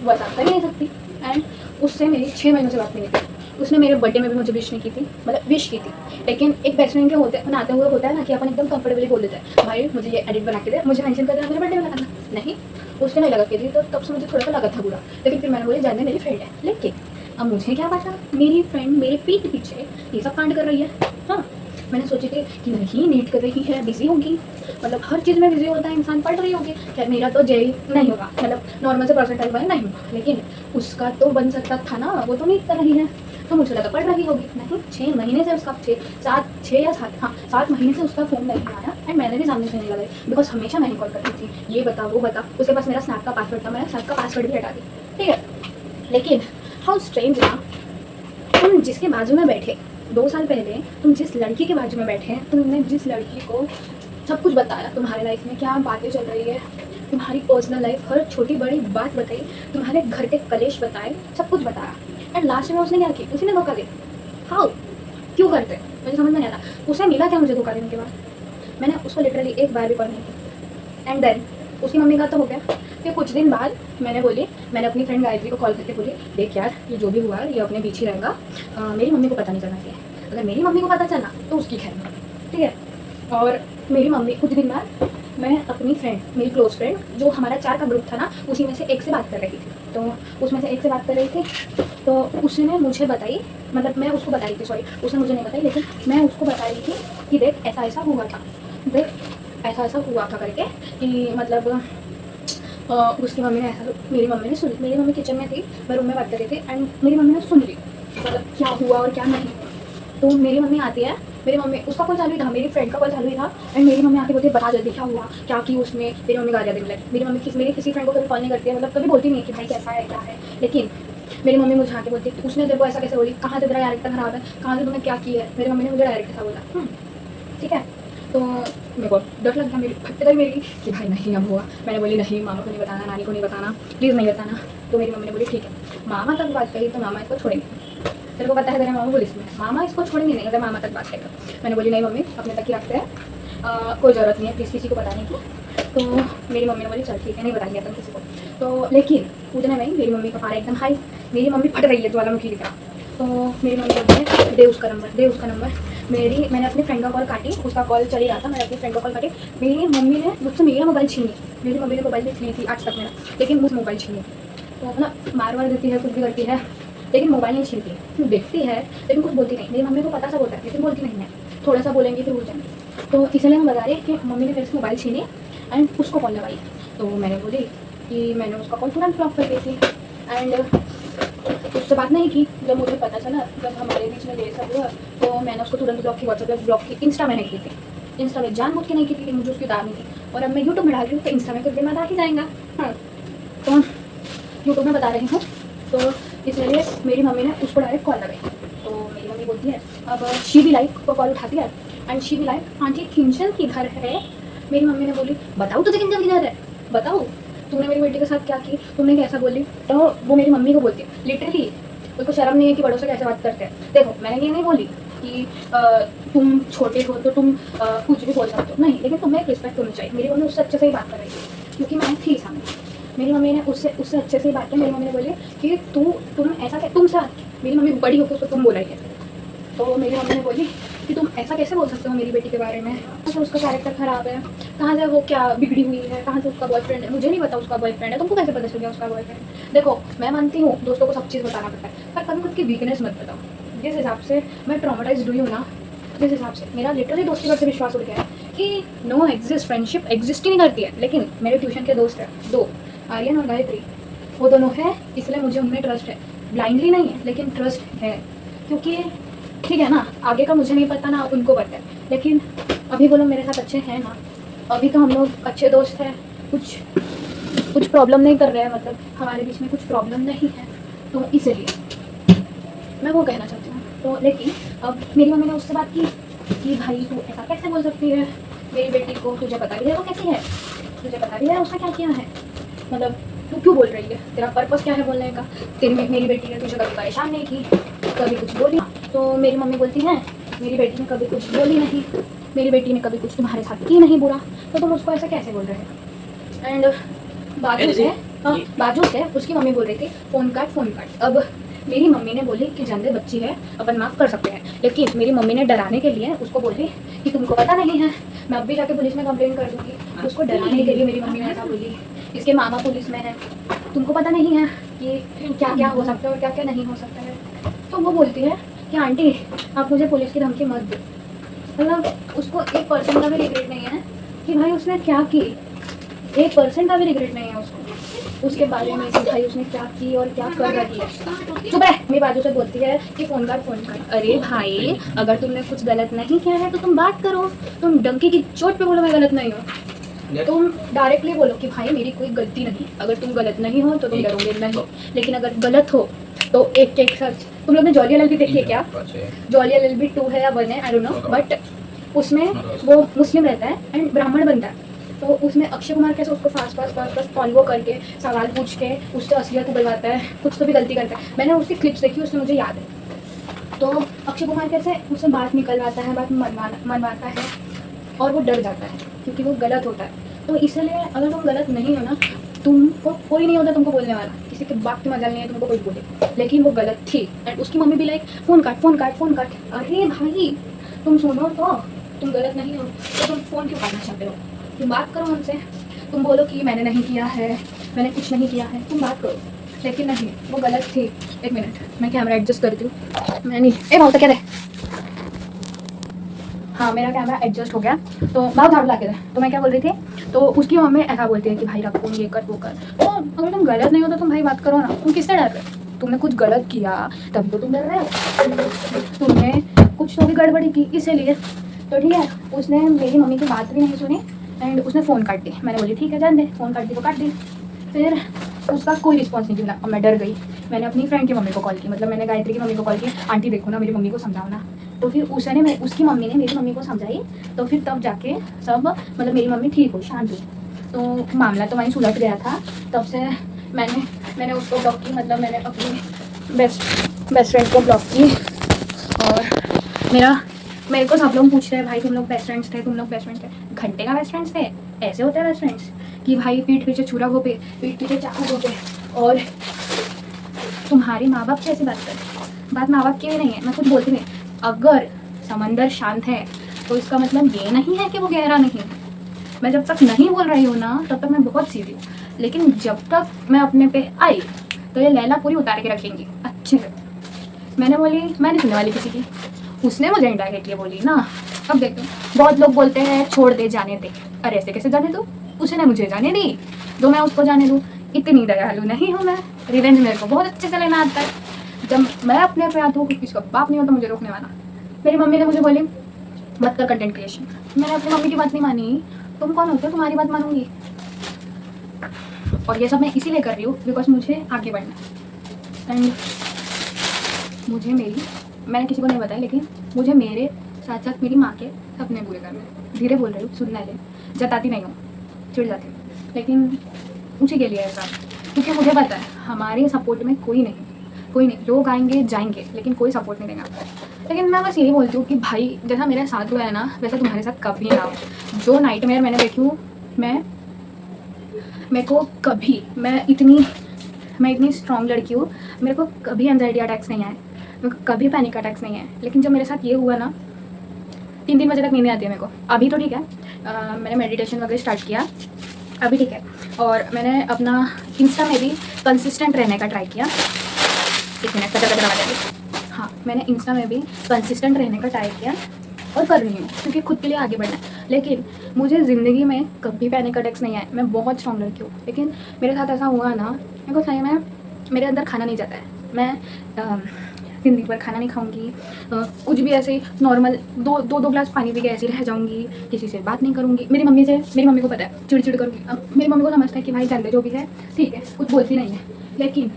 बता ही नहीं सकती। एंड उससे मेरी 6 महीनों से बात नहीं की। उसने मेरे बर्थडे में भी मुझे विश नहीं की थी, मतलब विश की थी। लेकिन एक बेस्ट फ्रेंड के बनाते हुए होता है ना कि अपन एकदम कंफर्टेबली बोल देते हैं भाई मुझे ये एडिट बना के दे, मुझे मेंशन कर देना, मेरे बर्थडे में लगाना। नहीं, उसने नहीं लगा के दी, तो तब से मुझे थोड़ा सा लगा था बुरा। लेकिन फिर मैंने बोली जानने मेरी फ्रेंड है। लेकिन अब मुझे क्या पता मेरी फ्रेंड मेरे पीठ पीछे ये सब कांड कर रही है। हाँ, मैंने सोची थी कि नहीं नीट कर रही है, बिजी होगी, मतलब हर चीज़ में बिजी होता है इंसान, पढ़ रही होगी। खैर मेरा तो जेई नहीं होगा, मतलब नॉर्मल से परसेंटाइल वाला नहीं होगा, लेकिन उसका तो बन सकता था ना, वो तो नीट कर रही है, तो मुझे लगा पढ़ रही होगी। नहीं, 6 महीने से उसका 7 महीने से उसका फ़ोन नहीं आया। एंड मैंने भी सामने से नहीं लगाई, बिकॉज हमेशा मैं ही कॉल करती थी, ये बता वो बता। उसके पास मेरा स्नैप का पासवर्ड था, मैंने स्नैप का पासवर्ड भी हटा दी, ठीक है। लेकिन हाउ स्ट्रेंज ना, तुम जिसके बाजू में बैठे 2 साल पहले, तुम जिस लड़की के बाजू में बैठे हैं, तुमने जिस लड़की को सब कुछ बताया, तुम्हारे लाइफ में क्या बातें चल रही है, तुम्हारी पर्सनल लाइफ, हर छोटी बड़ी बात बताई, तुम्हारे घर के कलेश बताए, सब कुछ बताया। एंड लास्ट में उसने क्या किया, उसी ने धोखा दिया। हाउ, क्यों करते, मुझे समझ में नहीं आता। उसे मिला क्या मुझे धोखा देने के बाद। मैंने उसको लिटरली एक बार भी कॉल नहीं किया। एंड देन उसकी मम्मी का तो हो गया। फिर कुछ दिन बाद मैंने अपनी फ्रेंड गायत्री को कॉल करके बोली देख यार ये जो भी हुआ ये अपने बीच ही रहेगा, मेरी मम्मी को पता नहीं चलना चाहिए। अगर मेरी मम्मी को पता चला तो उसकी खैर, ठीक है। और मेरी मम्मी कुछ दिन बाद मैं अपनी फ्रेंड, मेरी क्लोज फ्रेंड, जो हमारा 4 का ग्रुप था ना, उसी में से एक से बात कर रही थी। तो उसमें से एक से बात कर रही थी, तो उसने मुझे बताई, मतलब मैं उसको बता रही थी, सॉरी उसने मुझे नहीं बताई, लेकिन मैं उसको बता रही थी कि देख ऐसा ऐसा हुआ था, देख ऐसा ऐसा हुआ था करके, कि मतलब उसकी मम्मी ने ऐसा, मेरी मम्मी ने सुनी, मेरी मम्मी किचन में थी, मैं रूम में बात कर रही थी, एंड मेरी मम्मी ने सुन ली मतलब क्या हुआ और क्या नहीं। तो मेरी मम्मी आती है, मेरी मम्मी, उसका कॉल चालू ही था, मेरी फ्रेंड का कॉल चालू ही था, एंड मेरी मम्मी आके बोलती है बता जल्दी क्या हुआ, क्या की उसने। मेरी मम्मी गालियाँ देने लगी। मेरी मम्मी मेरी किसी फ्रेंड को कभी कॉल नहीं करती है, मतलब कभी बोलती नहीं है कि भाई कैसा है क्या है, लेकिन मेरी मम्मी मुझे आके बोलती है उसने तेरे को ऐसा कैसे बोली, कहाँ से तेरा कैरेक्टर खराब है, कहाँ से तुमने क्या किया है। मेरी मम्मी ने मुझे डायरेक्ट ऐसा बोला, ठीक है। तो मेरे को डर लग गया, मेरी फट गई मेरी कि भाई नहीं अब हुआ। मैंने बोली नहीं, मामा को नहीं बताना, नानी को नहीं बताना, प्लीज़ नहीं बताना। तो मेरी मम्मी ने बोली ठीक है। मामा तक बात कही तो मामा इसको छोड़ेंगे, तेरे को पता है तेरे मामा पुलिस में, मामा इसको छोड़ेंगे नहीं अगर मामा तक बात करेगा। मैंने बोली नहीं मम्मी, अपने तक ही रखते हैं, कोई ज़रूरत नहीं है प्लीज़ किसी को बताने की। तो मेरी मम्मी ने बोली चल ठीक है, नहीं बताएंगे अपन किसी को। तो लेकिन उतने में मेरी मम्मी का पारा एकदम हाई, मेरी मम्मी फट रही है ज्वालामुखी की तरह। तो मेरी मम्मी बोलती है दे उसका नंबर, दे उसका नंबर। मैंने अपनी फ्रेंड का कॉल काटी, उसका कॉल चल ही रहा था, मैंने अपनी फ्रेंड का कॉल काटी। मेरी मम्मी ने मुझसे मेरा मोबाइल छीनी, मेरी मम्मी ने मोबाइल भी छीनी थी आज तक मेरा, लेकिन मुझे मोबाइल छीनी। तो ना मार देती है, कुछ भी करती है, लेकिन मोबाइल नहीं छीनती। देखती है लेकिन कुछ बोलती नहीं। मेरी मम्मी को पता सब होता है लेकिन बोलती नहीं है, थोड़ा सा बोलेंगे फिर भूल जाएंगे। तो इसलिए मैं बता रही कि मम्मी ने मेरे से मोबाइल छीनी एंड उसको कॉल लगाई। तो मैंने बोली कि मैंने उसका कॉल तुरंत ब्लॉक कर दी थी एंड उससे बात नहीं की। जब मुझे पता चला, जब हमारे बीच में ये सब हुआ, तो मैंने उसको तुरंत ब्लॉक की, व्हाट्सएप पे ब्लॉक की, इंस्टा में नहीं की थी। इंस्टा में जानबूझ के नहीं की थी, मुझे उसकी दाद नहीं थी। और अब मैं यूट्यूब में डाल रही हूँ तो इंस्टा में कुछ दिन बाद आ ही जाएगा। हाँ, तो यूट्यूब में बता रही हूँ। तो इसलिए मेरी मम्मी ने उसको डायरेक्ट कॉल लगाई। तो मेरी मम्मी बोलती है, अब शी भी लाइक को कॉल उठाती है एंड शी भी लाइक आंटी किंजल की घर है। मेरी मम्मी ने बोली बताओ तुझे किंजल की घर है, बताओ तूने मेरी बेटी के साथ क्या की, तुमने कैसा बोली। तो वो मेरी मम्मी को बोलती है, लिटरली उसको शर्म नहीं है कि बड़ों से कैसे बात करते हैं। देखो मैंने ये नहीं बोली कि तुम छोटे हो तो तुम कुछ भी बोल सकते हो, नहीं, लेकिन तुम्हें एक रिस्पेक्ट होनी चाहिए। मेरी मम्मी उससे अच्छे से ही बात कर रही थी क्योंकि मैं थी सामने। मेरी मम्मी ने उससे अच्छे से ही बात की। मेरी मम्मी ने बोली कि तुम ऐसा तुमसे, मेरी मम्मी बड़ी होकर उसको तुम बोला है। तो मेरी मम्मी ने बोली कि तुम ऐसा कैसे बोल सकते हो मेरी बेटी के बारे में, तो उसका कैरेक्टर ख़राब है, कहाँ से वो क्या बिगड़ी हुई है, कहाँ से उसका बॉयफ्रेंड है, मुझे नहीं पता उसका बॉयफ्रेंड है, तुमको कैसे पता चल गया उसका बॉयफ्रेंड। देखो मैं मानती हूँ दोस्तों को सब चीज़ बताना पड़ता है, पर कभी खुद की वीकनेस मत बताओ। जिस हिसाब से मैं ट्रॉमेटाइज्ड हुई हूँ ना, जिस हिसाब से मेरा लिटरली दोस्ती पर से विश्वास उठ गया है कि नो एग्जिस्ट, फ्रेंडशिप एग्जिस्ट ही नहीं करती है। लेकिन मेरे ट्यूशन के दोस्त हैं दो, आर्यन और गायत्री, वो दोनों हैं, इसलिए मुझे उनमें ट्रस्ट है। ब्लाइंडली नहीं है लेकिन ट्रस्ट है, क्योंकि ठीक है ना, आगे का मुझे नहीं पता ना उनको पता है, लेकिन अभी वो लोग मेरे साथ अच्छे हैं ना, अभी तो हम लोग अच्छे दोस्त हैं, कुछ प्रॉब्लम नहीं कर रहे हैं, मतलब हमारे बीच में कुछ प्रॉब्लम नहीं है। तो इसलिए मैं वो कहना चाहती हूँ। तो लेकिन अब मेरी मम्मी ने उससे बात की कि भाई तू ऐसा कैसे बोल सकती है मेरी बेटी को, तुझे पता भी है वो कैसी है, तुझे पता भी है उसने क्या किया है, मतलब तू क्यों बोल रही है, तेरा पर्पस क्या है बोलने का, मेरी बेटी ने तुझे कभी परेशान नहीं की, कभी कुछ बोली। तो मेरी मम्मी बोलती है मेरी बेटी ने कभी कुछ बोली नहीं, मेरी बेटी ने कभी कुछ तुम्हारे साथ की नहीं बुरा, तो तुम उसको ऐसा कैसे बोल रहे हो। एंड बाजू से उसकी मम्मी बोल रही थी फ़ोन काट। अब मेरी मम्मी ने बोली कि जानते बच्ची है अपन माफ़ कर सकते हैं, लेकिन मेरी मम्मी ने डराने के लिए उसको बोली कि तुमको पता नहीं है, मैं अब भी जाके पुलिस में कंप्लेन कर दूँगी। उसको डराने के लिए मेरी मम्मी ने ऐसा बोली, इसके मामा पुलिस में है, तुमको पता नहीं है कि क्या क्या हो सकता है और क्या क्या नहीं हो सकता है। तो वो बोलती है कि आंटी आप मुझे पुलिस की धमकी मत दो, मतलब उसको 1% का भी रिग्रेट नहीं है कि भाई उसने क्या की, 1% का भी रिग्रेट नहीं है उसको उसके बारे में कि भाई उसने क्या की और क्या कर रही है। चुप रह, मेरी बाजू से बोलती है कि फ़ोन काट। अरे भाई अगर तुमने कुछ गलत नहीं किया है तो तुम बात करो, तुम डंकी की चोट पे बोलो मैं गलत नहीं हूँ, तुम डायरेक्टली बोलो कि भाई मेरी कोई गलती नहीं। अगर तुम गलत नहीं हो तो तुम डरोगे नहीं, लेकिन अगर गलत हो तो एक सर्च। तुम लोग ने जॉली एलएलबी देखी है क्या? जॉली एलएलबी 2 है या 1 है, आई डोंट नो, बट उसमें वो मुस्लिम रहता है एंड ब्राह्मण बनता है। तो उसमें अक्षय कुमार कैसे उसको फास्ट फॉलो करके सवाल पूछ के उससे असलियत उगलवाता है, कुछ तो भी गलती करता है। मैंने उसकी क्लिप्स देखी, उसमें मुझे याद है। तो अक्षय कुमार कैसे उससे बात निकलवाता है, बात मनवाता है और वो डर जाता है क्योंकि वो गलत होता है। तो इसलिए अगर तुम गलत नहीं हो ना, तुमको कोई नहीं होता तुमको बोलने वाला, किसी के बाप की मजाल नहीं है तुमको कोई बोले, लेकिन वो गलत थी। एंड उसकी मम्मी भी लाइक फ़ोन काट। अरे भाई तुम सुनो तो, तुम गलत नहीं हो तो तुम फ़ोन क्यों काटना चाहते हो, तुम बात करो हमसे, तुम बोलो कि मैंने नहीं किया है, मैंने कुछ नहीं किया है, तुम बात करो। लेकिन नहीं, वो गलत थी। एक मिनट मैं कैमरा एडजस्ट करती हूँ। मैं नहीं भाव तो क्या दे, हाँ मेरा कैमरा एडजस्ट हो गया। तो भाव झाड़ू ला के दे। तो मैं क्या बोल रही थी, तो उसकी मम्मी ऐसा बोलती है कि भाई रखो ये कर वो कर। तो अगर तुम गलत नहीं हो तो तुम भाई बात करो ना, तुम किससे डर रहे हो, तुमने कुछ गलत किया तभी तो तुम डर रहे हो, तुमने कुछ तो भी गड़बड़ी की इसीलिए। तो ठीक है, उसने मेरी मम्मी की बात भी नहीं सुनी एंड उसने फ़ोन काट दी। मैंने बोली ठीक है जान दे, फ़ोन काट दी तो काट दी। फिर उसका कोई रिस्पॉन्स नहीं मिला और मैं डर गई। मैंने अपनी फ्रेंड की मम्मी को कॉल की, मतलब मैंने गायत्री की मम्मी को कॉल की, आंटी देखो ना मेरी मम्मी को समझाओ ना। तो फिर उसकी मम्मी ने मेरी मम्मी को समझाई, तो फिर तब जाके सब मतलब मेरी मम्मी ठीक हुई, शांत हुई। तो मामला तो वहीं सुलझ गया था। तब से मैंने उसको ब्लॉक की, मतलब मैंने अपनी बेस्ट फ्रेंड को ब्लॉक की। और मेरे को सब लोग पूछ रहे हैं भाई तुम लोग बेस्ट फ्रेंड्स थे, तुम लोग बेस्ट फ्रेंड्स थे, घंटे का बेस्ट फ्रेंड्स थे? ऐसे होते हैं बेस्ट फ्रेंड्स कि भाई पीठ पीछे छुरा घोपे, पीठ पीछे चाकू घोपे। और तुम्हारे माँ बाप की ऐसी बात कर, बात माँ बाप की भी नहीं है, मैं कुछ बोलती नहीं। अगर समंदर शांत है तो इसका मतलब ये नहीं है कि वो गहरा नहीं है। मैं जब तक नहीं बोल रही हूँ ना तब तक मैं बहुत सीधी हूँ, लेकिन जब तक मैं अपने पे आई तो ये लैला पूरी उतार के रखेंगी अच्छे से। मैंने बोली, मैं नहीं सुनने वाली किसी की, उसने मुझे इंडायरेक्टली बोली ना। अब देखो बहुत लोग बोलते हैं छोड़ दे, जाने दे। अरे ऐसे कैसे जाने दूँ? उसने मुझे जाने दी, तो मैं उसको जाने दूँ? इतनी दयालु नहीं हूँ मैं। रिवेंज मेरे को बहुत अच्छे से लेना आता है। जब मैं अपने पे आती हूँ, किसी का बाप नहीं होता मुझे रोकने वाला। मेरी मम्मी ने मुझे बोली मत कर कंटेंट क्रिएशन, मैंने अपनी मम्मी की बात नहीं मानी। तुम कौन होते हो तुम्हारी बात मानूंगी? और ये सब मैं इसीलिए कर रही हूँ बिकॉज मुझे आगे बढ़ना है। एंड मैंने किसी को नहीं बताया, लेकिन मुझे मेरे साथ साथ मेरी माँ के सपने पूरे करने हैं। धीरे बोल रही हूँ, सुनना है, जताती नहीं हूँ, चिढ़ जाती हूँ, लेकिन उसी के लिए ऐसा, क्योंकि मुझे पता है हमारे सपोर्ट में कोई नहीं। लोग आएंगे जाएंगे लेकिन कोई सपोर्ट नहीं देगा। लेकिन मैं बस यही बोलती हूँ कि भाई जैसा मेरे साथ हुआ है ना, वैसा तुम्हारे साथ कभी ना हो। जो नाइटमेयर मैंने देखी हूँ, मेरे को कभी, मैं इतनी स्ट्रॉन्ग लड़की हूँ, मेरे को कभी एंजाइटी अटैक्स नहीं आए, मेरे को कभी पैनिक अटैक्स नहीं आए। लेकिन जब मेरे साथ ये हुआ ना, 3 बजे तक नींद नहीं आती है मेरे को। अभी तो ठीक है, मैंने मेडिटेशन वगैरह स्टार्ट किया, अभी ठीक है। और मैंने अपना इंस्टा में भी कंसिस्टेंट रहने का ट्राई किया। एक मिनट हाँ, मैंने इंस्टा में भी कंसिस्टेंट रहने का ट्राई किया और कर रही हूँ, क्योंकि खुद के लिए आगे बढ़ना है। लेकिन मुझे ज़िंदगी में कभी पैनिक अटैक्स नहीं आए, मैं बहुत स्ट्रॉन्ग लड़की हूँ। लेकिन मेरे साथ ऐसा हुआ ना, मेरे को सही में मेरे अंदर खाना नहीं जाता है। मैं ज़िंदगी भर खाना नहीं खाऊंगी, कुछ भी ऐसे नॉर्मल दो ग्लास पानी पी के ऐसे रह जाऊंगी, किसी से बात नहीं करूंगी। मेरी मम्मी को पता है, चिड़चिड़ करूँगी। अब मेरी मम्मी को समझता है कि भाई चंदे जो भी है ठीक है, कुछ बोलती नहीं है। लेकिन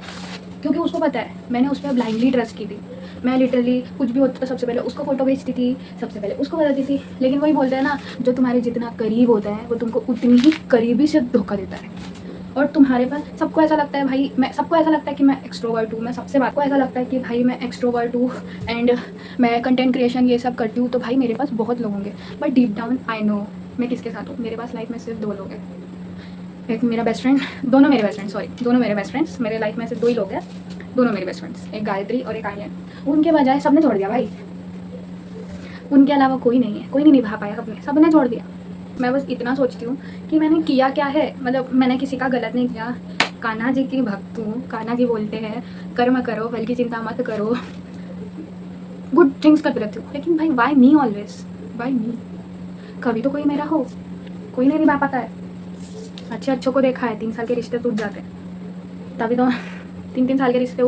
क्योंकि उसको पता है मैंने उस पर ब्लाइंडली ट्रस्ट की थी, मैं लिटरली कुछ भी होता था सबसे पहले उसको फ़ोटो भेजती थी, सबसे पहले उसको बताती थी। लेकिन वही बोलते हैं ना, जो तुम्हारे जितना करीब होता है वो तुमको उतनी ही करीबी से धोखा देता है। और तुम्हारे पास सबको ऐसा लगता है भाई, सबको ऐसा लगता है कि मैं एक्सट्रोवर्ट हूँ, मैं सबसे बात को ऐसा लगता है कि भाई मैं एक्सट्रोवर्ट हूँ एंड मैं कंटेंट क्रिएशन ये सब करती हूँ, तो भाई मेरे पास बहुत लोग होंगे। But deep down I know मैं किसके साथ हूँ। मेरे पास लाइफ में सिर्फ 2 लोग हैं, एक मेरा बेस्ट फ्रेंड, दोनों मेरे बेस्ट फ्रेंड्स। मेरे लाइफ में सिर्फ 2 ही लोग हैं, दोनों मेरे बेस्ट फ्रेंड्स, एक गायत्री और एक आर्यन। उनके बजाय सबने छोड़ दिया भाई, उनके अलावा कोई नहीं है, कोई नहीं निभा पाया, सबने छोड़ दिया। मैं बस इतना सोचती हूँ कि मैंने किया क्या है, मतलब मैंने किसी का गलत नहीं किया। कान्हा जी की भक्त हूँ, कान्हा जी बोलते हैं कर्म करो फल की चिंता मत करो, गुड थिंग्स करते रहती हूँ। लेकिन भाई why me always, why me? कभी तो कोई मेरा हो, कोई नहीं निभा पाता है। अच्छों को देखा है 3 साल के रिश्ते टूट जाते हैं, तभी तो 3 साल के रिश्ते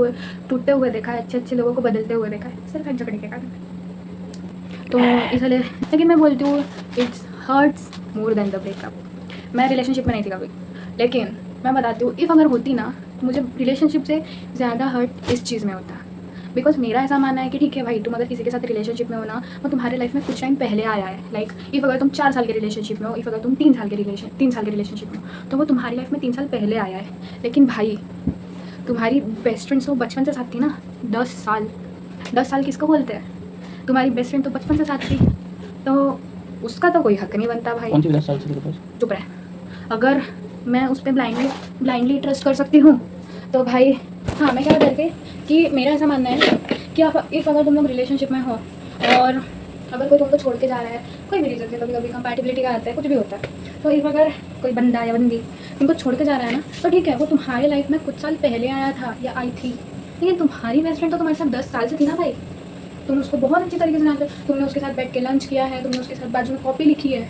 टूटते हुए देखा है, अच्छे लोगों को बदलते हुए देखा है, सिर्फ एक झगड़े के कारण। तो इसलिए, लेकिन मैं बोलती हूँ it's hurts more than the breakup. मैं रिलेशनशिप में नहीं थी कभी, लेकिन मैं बताती हूँ इफ़ अगर होती ना, मुझे रिलेशनशिप से ज़्यादा हर्ट इस चीज़ में होता। बिकॉज मेरा ऐसा मानना है कि ठीक है भाई, तुम अगर किसी के साथ रिलेशनशिप में हो ना, वो तुम्हारे लाइफ में कुछ टाइम पहले आया है। लाइक इफ़ अगर तुम 4 साल के रिलेशनशिप में हो, इफ़ अगर तुम 3 साल के रिलेशनशिप में हो, तो वो तुम्हारी लाइफ में 3 साल पहले आया है। लेकिन भाई तुम्हारी बेस्ट फ्रेंड्स तो बचपन से साथ थी ना, 10 साल किसको बोलते हैं? तुम्हारी बेस्ट फ्रेंड तो बचपन से साथ थी, तो उसका तो कोई हक नहीं बनता भाई। कौन सी 10 साल से तेरे पास? चुप रहे। अगर मैं उस पर ब्लाइंडली ट्रस्ट कर सकती हूँ तो भाई, हाँ मैं क्या करती कि मेरा ऐसा मानना है कि इफ़ अगर तुम लोग रिलेशनशिप में हो और अगर कोई तुमको छोड़ के जा रहा है, कोई भी रीज़न से, कभी कभी कंपैटिबिलिटी का आता है, कुछ भी होता है, तो इफ़ अगर कोई बंदा या बंदी तुमको छोड़ के जा रहा है ना, तो ठीक है, वो तुम्हारे लाइफ में कुछ साल पहले आया था या आई थी, लेकिन तुम्हारी बेस्ट फ्रेंड तो तुम्हारे साथ 10 साल से थी ना भाई। तुम उसको बहुत अच्छी तरीके से जानते हो, तुमने उसके साथ बैठ के लंच किया है, तुमने उसके साथ बाजू में कॉपी लिखी है,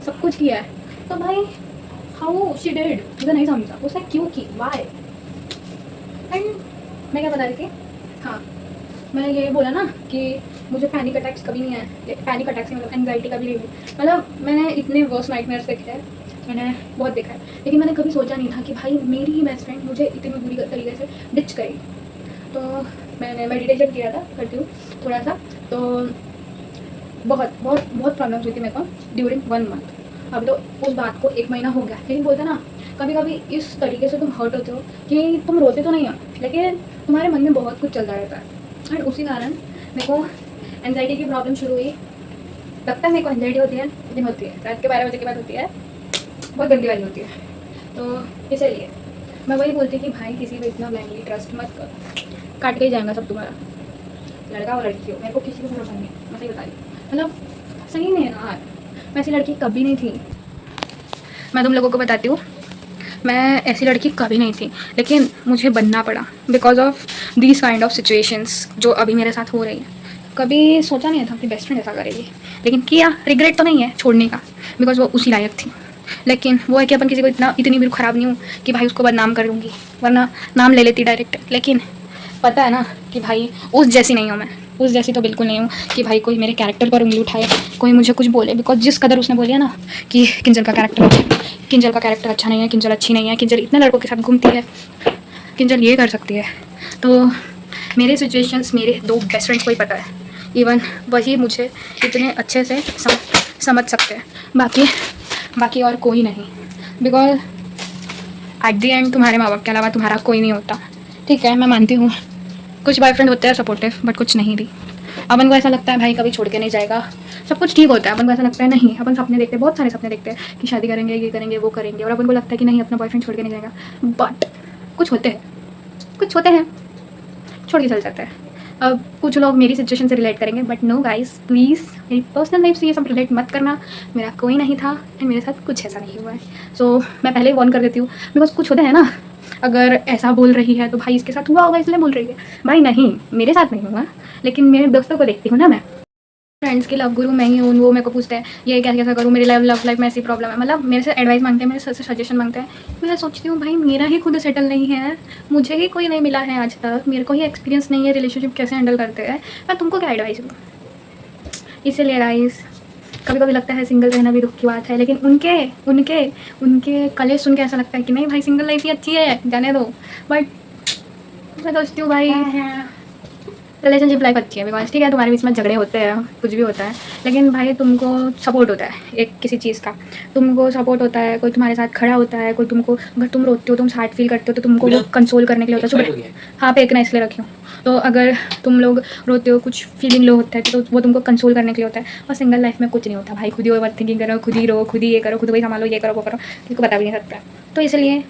सब कुछ किया है, तो भाई हाउ शी डिड, मुझे नहीं समझा उसने क्यों की, वाई। एंड मैं क्या बता रही थी, हाँ मैंने ये बोला ना कि मुझे पैनिक अटैक्स कभी नहीं आए। पैनिक अटैक्स मतलब एंजाइटी कभी नहीं हुई, मतलब मैंने इतने वर्स्ट नाइटमेयर्स देखे हैं, मैंने बहुत देखा है, लेकिन मैंने कभी सोचा नहीं था कि भाई मेरी ही बेस्ट फ्रेंड मुझे इतनी बुरी तरीके से डिच करेगी। तो मैंने मेडिटेशन किया था, करती हूँ थोड़ा सा, तो बहुत बहुत बहुत प्रॉब्लम्स हुई थी मेरे को ड्यूरिंग 1 मंथ। अब तो उस बात को 1 महीना हो गया, लेकिन बोलते ना कभी कभी इस तरीके से तुम हर्ट होते हो कि तुम रोते तो नहीं हो, लेकिन तुम्हारे मन में बहुत कुछ चलता रहता है। और उसी कारण मेरे को एनजाइटी की प्रॉब्लम शुरू हुई। लगता है मेरे को एनजाइटी होती है, लेकिन होती है रात के 12 बजे के बाद होती है, बहुत गंदी वाली होती है। तो इसलिए मैं वही बोलती कि भाई किसी पे इतना ब्लाइंडली ट्रस्ट मत कर, काट के ही जाएगा सब तुम्हारा, लड़का और लड़की हो, मेरे को किसी को भरोसा नहीं है, मैं सही बता रही हूँ। मतलब सही में यार, मैं ऐसी लड़की कभी नहीं थी। मैं तुम लोगों को बताती हूँ, मैं ऐसी लड़की कभी नहीं थी, लेकिन मुझे बनना पड़ा because of these kind of situations जो अभी मेरे साथ हो रही है। कभी सोचा नहीं था कि बेस्ट फ्रेंड ऐसा करेगी, लेकिन किया। रिग्रेट तो नहीं है छोड़ने का, बिकॉज वो उसी लायक थी। लेकिन वो है कि अपन किसी को इतनी भी ख़राब नहीं हूँ कि भाई उसको बदनाम कर दूँगी, वरना नाम ले लेती डायरेक्ट। लेकिन पता है ना कि भाई उस जैसी नहीं हूँ मैं, उस जैसी तो बिल्कुल नहीं हूँ कि भाई कोई मेरे कैरेक्टर पर उंगली उठाए, कोई मुझे कुछ बोले। बिकॉज जिस कदर उसने बोलिया ना कि किंजल का कैरेक्टर अच्छा नहीं है, किंजल अच्छी नहीं है, किंजल इतने लड़कों के साथ घूमती है, किंजल ये कर सकती है। तो मेरे सिचुएशंस मेरे 2 बेस्ट फ्रेंड्स को ही पता है, इवन वही मुझे इतने अच्छे से समझ सकते हैं, बाकी और कोई नहीं। बिकॉज एट द एंड तुम्हारे माँ बाप के अलावा तुम्हारा कोई नहीं होता। ठीक है, मैं मानती हूँ कुछ बॉयफ्रेंड होते हैं सपोर्टिव, बट कुछ नहीं भी। अपन को ऐसा लगता है भाई कभी छोड़ के नहीं जाएगा, सब कुछ ठीक होता है। अपन को ऐसा लगता है नहीं, अपन सपने देखते हैं, बहुत सारे सपने देखते हैं कि शादी करेंगे, ये करेंगे, वो करेंगे, और अपन को लगता है कि नहीं अपना बॉयफ्रेंड छोड़ के नहीं जाएगा। बट कुछ होते हैं छोड़ के चल जाते हैं। अब कुछ लोग मेरी सिचुएशन से रिलेट करेंगे, बट नो गाइस, प्लीज़ मेरी पर्सनल लाइफ से ये सब रिलेट मत करना। मेरा कोई नहीं था एंड मेरे साथ कुछ ऐसा नहीं हुआ है। सो मैं पहले ही वॉर्न कर देती हूँ, बिकॉज कुछ होते हैं ना, अगर ऐसा बोल रही है तो भाई इसके साथ हुआ होगा इसलिए बोल रही है। भाई नहीं, मेरे साथ नहीं हुआ, लेकिन मेरे दोस्तों को देखती हूँ ना मैं, फ्रेंड्स की लव गुरु मैं ही हूँ। वो मेरे को पूछते हैं ये कैसा करूँ, मेरी लव लाइफ में ऐसी प्रॉब्लम है, मतलब मेरे से एडवाइस मांगते हैं, मेरे से सजेशन मांगते हैं। मैं सोचती हूँ भाई मेरा ही खुद सेटल नहीं है, मुझे ही कोई नहीं मिला है आज तक, मेरे को ही एक्सपीरियंस नहीं है रिलेशनशिप कैसे हैंडल करते हैं, मैं तुमको क्या एडवाइस दूँ। इसीलिए गाइस कभी कभी लगता है सिंगल रहना भी दुख की बात है, लेकिन उनके कले सुन के ऐसा लगता है कि नहीं भाई सिंगल लाइफ ही अच्छी है, जाने दो। बट मैं सोचती हूँ भाई रिलेशनशिप लाइफ अच्छी है, बिकॉज ठीक है तुम्हारे बीच में झगड़े होते हैं, कुछ भी होता है, लेकिन भाई तुमको सपोर्ट होता है एक किसी चीज़ का, तुमको सपोर्ट होता है, कोई तुम्हारे साथ खड़ा होता है, कोई तुमको, अगर तुम रोते हो, तुम सैड फील करते हो तो तुमको वो कंसोल करने के लिए होता है। हाँ पे इतना इसलिए रखी हूँ, तो अगर तुम लोग रोते हो, कुछ फीलिंग लो होता है, तो वो तुमको कंसोल करने के लिए होता है। और सिंगल लाइफ में कुछ नहीं होता भाई, खुद ही ओवर थिंकिंग करो, खुद ही रो, खुद ही ये करो, खुद ही संभालो, ये करो वो करो, किसी को बता भी नहीं सकता। तो इसलिए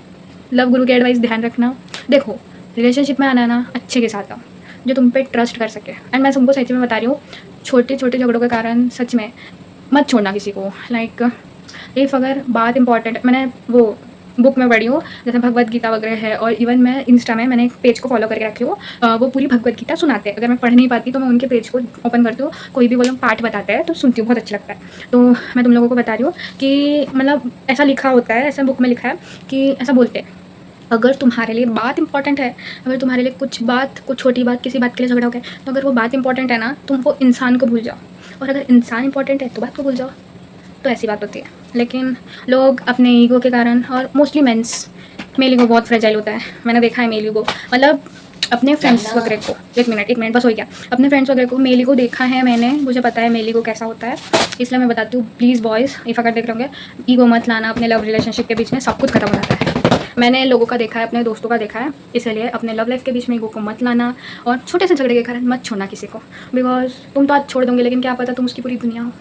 लव गुरु की एडवाइस ध्यान रखना। देखो रिलेशनशिप में आना ना अच्छे के साथ आओ, जो तुम पे ट्रस्ट कर सके। एंड मैं तुमको सच में बता रही हूँ, छोटे छोटे झगड़ों के कारण सच में मत छोड़ना किसी को। लाइक इफ़ अगर बात इंपॉर्टेंट, मैंने वो बुक में पढ़ी हूँ जैसे भगवत गीता वगैरह है, और इवन मैं इंस्टा में मैंने एक पेज को फॉलो करके रखी हूँ, वो पूरी भगवत गीता सुनाते हैं। अगर मैं पढ़ नहीं पाती तो मैं उनके पेज को ओपन करती हूँ, कोई भी वो लोग पाठ बताते हैं तो सुनती हूँ, बहुत अच्छा लगता है। तो मैं तुम लोगों को बता रही हूँ कि मतलब ऐसा लिखा होता है, ऐसा बुक में लिखा है कि ऐसा बोलते हैं, अगर तुम्हारे लिए बात इंपॉर्टेंट है, अगर तुम्हारे लिए कुछ छोटी बात, किसी बात के लिए झगड़ा हो गया, तो अगर वो बात इंपॉर्टेंट है ना, तुम वो इंसान को भूल जाओ, और अगर इंसान इंपॉर्टेंट है तो बात को भूल जाओ। तो ऐसी बात होती है। लेकिन लोग अपने ईगो के कारण, और मोस्टली मेंस, मेल ईगो बहुत फ्रेजाइल होता है, मैंने देखा है मेल ईगो, मतलब अपने फ्रेंड्स वगैरह को, एक मिनट बस हो गया, अपने फ्रेंड्स वगैरह को मेल ईगो देखा है मैंने, मुझे पता है मेल ईगो कैसा होता है, इसलिए मैं बताती हूँ। प्लीज़ बॉयज़, इफ़ अगर देख रहे होंगे, ईगो मत लाना अपने लव रिलेशनशिप के बीच में, सब कुछ खत्म हो जाता है। मैंने लोगों का देखा है, अपने दोस्तों का देखा है, इसलिए अपने लव लाइफ के बीच में ईगो को मत लाना, और छोटे से झगड़े के कारण मत छोड़ना किसी को, बिकॉज तुम तो आज छोड़ दोगे, लेकिन क्या पता तुम उसकी पूरी दुनिया हो।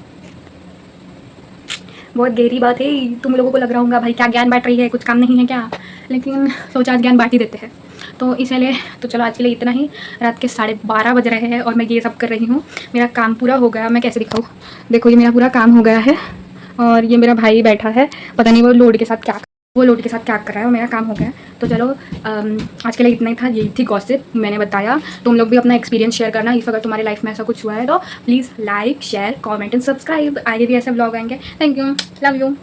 बहुत गहरी बात है, तुम लोगों को लग रहा होगा भाई क्या ज्ञान बांट रही है, कुछ काम नहीं है क्या, लेकिन सोचा आज ज्ञान बांट ही देते हैं। तो इसलिए तो चलो आज के लिए इतना ही। रात के 12:30 बज रहे हैं और मैं ये सब कर रही हूँ, मेरा काम पूरा हो गया। मैं कैसे दिखाऊँ, देखो ये मेरा पूरा काम हो गया है, और ये मेरा भाई बैठा है, पता नहीं वो लोड के साथ क्या कर रहा है, और मेरा काम हो गया। तो चलो आज के लिए इतना ही था, यही थी गॉसिप, मैंने बताया। तुम लोग भी अपना एक्सपीरियंस शेयर करना, इफ़ अगर तुम्हारी लाइफ में ऐसा कुछ हुआ है तो please like, share, comment and subscribe. आगे भी ऐसे व्लॉग आएंगे। Thank you, love you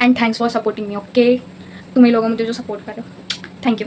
and thanks for supporting me. Okay, तुम्हें लोगों मुझे जो सपोर्ट कर रहे हो, थैंक यू।